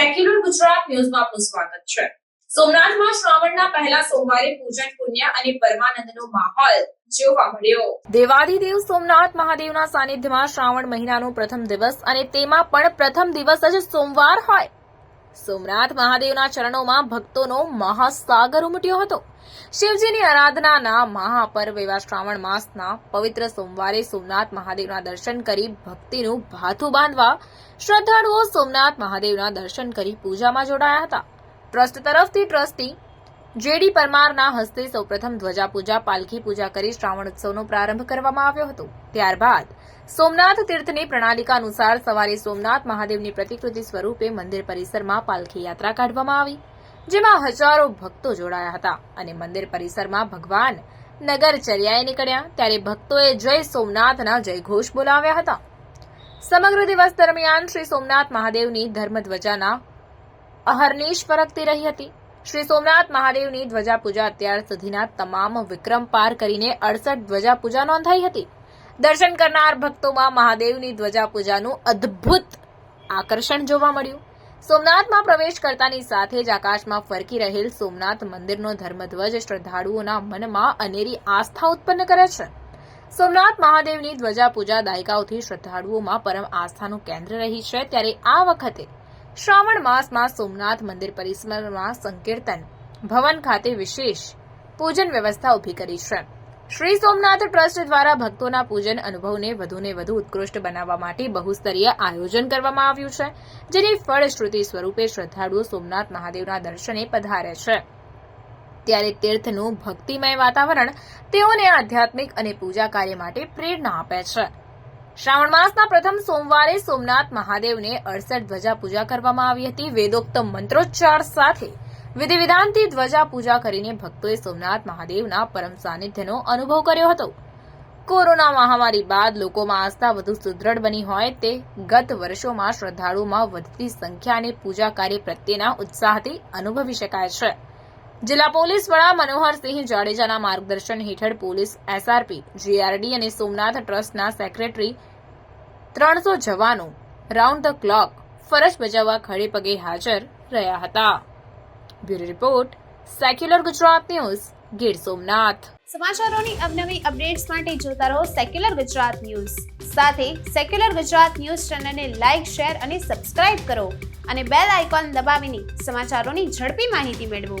Secular Gujarat ન્યૂઝમાં આપનું સ્વાગત છે। સોમનાથમાં શ્રાવણના પહેલા સોમવારે પૂજન પુણ્ય અને પરમાનંદનો માહોલ જોવા મળ્યો। દેવાધિદેવ સોમનાથ મહાદેવના સાનિધ્યમાં શ્રાવણ મહિનાનો પ્રથમ દિવસ અને તેમાં પણ પ્રથમ દિવસ જ સોમવાર હોય। સોમનાથ મહાદેવના ચરણોમાં ભક્તોનો મહાસાગર ઉમટ્યો હતો। શિવજીની આરાધનાના મહાપર્વ એવા શ્રાવણ માસના પવિત્ર સોમવારે સોમનાથ મહાદેવના દર્શન કરી ભક્તિનું ભાથું બાંધવા શ્રદ્ધાળુઓ સોમનાથ મહાદેવના દર્શન કરી પૂજામાં જોડાયા હતા। ટ્રસ્ટ તરફથી ટ્રસ્ટી જેડી પરમારના હસ્તે સૌપ્રથમ ધ્વજા પૂજા, પાલખી પૂજા કરી શ્રાવણ ઉત્સવનો પ્રારંભ કરવામાં આવ્યો હતો। ત્યારબાદ સોમનાથ તીર્થની પ્રણાલિકા અનુસાર સવારે સોમનાથ મહાદેવની પ્રતિકૃતિ સ્વરૂપે મંદિર પરિસરમાં પાલખી યાત્રા કાઢવામાં આવી, જેમાં હજારો ભક્તો જોડાયા હતા અને મંદિર પરિસરમાં ભગવાન નગરચર્યાએ નીકળ્યા ત્યારે ભક્તોએ જય સોમનાથના જયઘોષ બોલાવ્યા હતા। સમગ્ર દિવસ દરમિયાન શ્રી સોમનાથ મહાદેવની ધર્મધ્વજાના અહર્નિશ ફરકતી રહી હતી। શ્રી સોમનાથ મહાદેવની ધ્વજા પૂજા અત્યાર સુધીના તમામ વિક્રમ પાર કરીને 68 ધ્વજા પૂજા નોંધાઈ હતી। દર્શન કરનાર ભક્તોમાં મહાદેવની ધ્વજા પૂજાનું અદ્ભુત આકર્ષણ જોવા મળ્યું। સોમનાથમાં પ્રવેશ કરતાની સાથે જ આકાશમાં ફરકી રહેલ સોમનાથ મંદિરનો ધર્મધ્વજ શ્રદ્ધાળુઓના મનમાં અનેરી આસ્થા ઉત્પન્ન કરે છે। સોમનાથ મહાદેવની ધ્વજા પૂજા દાયકાઓથી શ્રદ્ધાળુઓમાં પરમ આસ્થાનું કેન્દ્ર રહી છે, ત્યારે આ વખતે શ્રાવણ માસમાં સોમનાથ મંદિર પરિસરમાં સંકીર્તન ભવન ખાતે વિશેષ પૂજન વ્યવસ્થા ઊભી કરી છે। શ્રી સોમનાથ ટ્રસ્ટ દ્વારા ભક્તોના પૂજન અનુભવને વધુને વધુ ઉત્કૃષ્ટ બનાવવા માટે બહુસ્તરીય આયોજન કરવામાં આવ્યું છે, જેની ફળશ્રુતિ સ્વરૂપે શ્રદ્ધાળુઓ સોમનાથ મહાદેવના દર્શને પધારે છે। ત્યારે તીર્થનું ભક્તિમય વાતાવરણ તેઓને આધ્યાત્મિક અને પૂજા કાર્ય માટે પ્રેરણા આપે છે। શ્રાવણ માસના પ્રથમ સોમવારે સોમનાથ મહાદેવને 68 ધ્વજા પૂજા કરવામાં આવી હતી। વેદોક્ત મંત્રોચ્ચાર સાથે વિધિ વિધાનથી ધ્વજા પૂજા કરીને ભક્તોએ સોમનાથ મહાદેવના પરમ સાનિધ્યનો અનુભવ કર્યો હતો। કોરોના મહામારી બાદ લોકોમાં આસ્થા વધુ સુદૃઢ બની હોય તે ગત વર્ષોમાં શ્રદ્ધાળુઓમાં વધતી સંખ્યા અને પૂજા કાર્ય પ્રત્યેના ઉત્સાહથી અનુભવી શકાય છે। જિલ્લા પોલીસ વડા મનોહરસિંહ જાડેજાના માર્ગદર્શન હેઠળ પોલીસ, એસઆરપી, જીઆરડી અને સોમનાથ ટ્રસ્ટના સેક્રેટરી 300 જવાનો રાઉન્ડ ધ ક્લોક ફરજ બજાવવા ખડે પગે હાજર રહ્યા હતા। Bureau report, secular Gujarat news, Gir Somnath. સમાચારોની અવનવી અપડેટ્સ માટે જોતા રહો સેક્યુલર ગુજરાત ન્યૂઝ। સાથે સેક્યુલર ગુજરાત ન્યૂઝ ચેનલને લાઇક, શેર અને સબસ્ક્રાઇબ કરો અને બેલ આઇકોન દબાવીને સમાચારોની ઝડપી માહિતી મેળવો।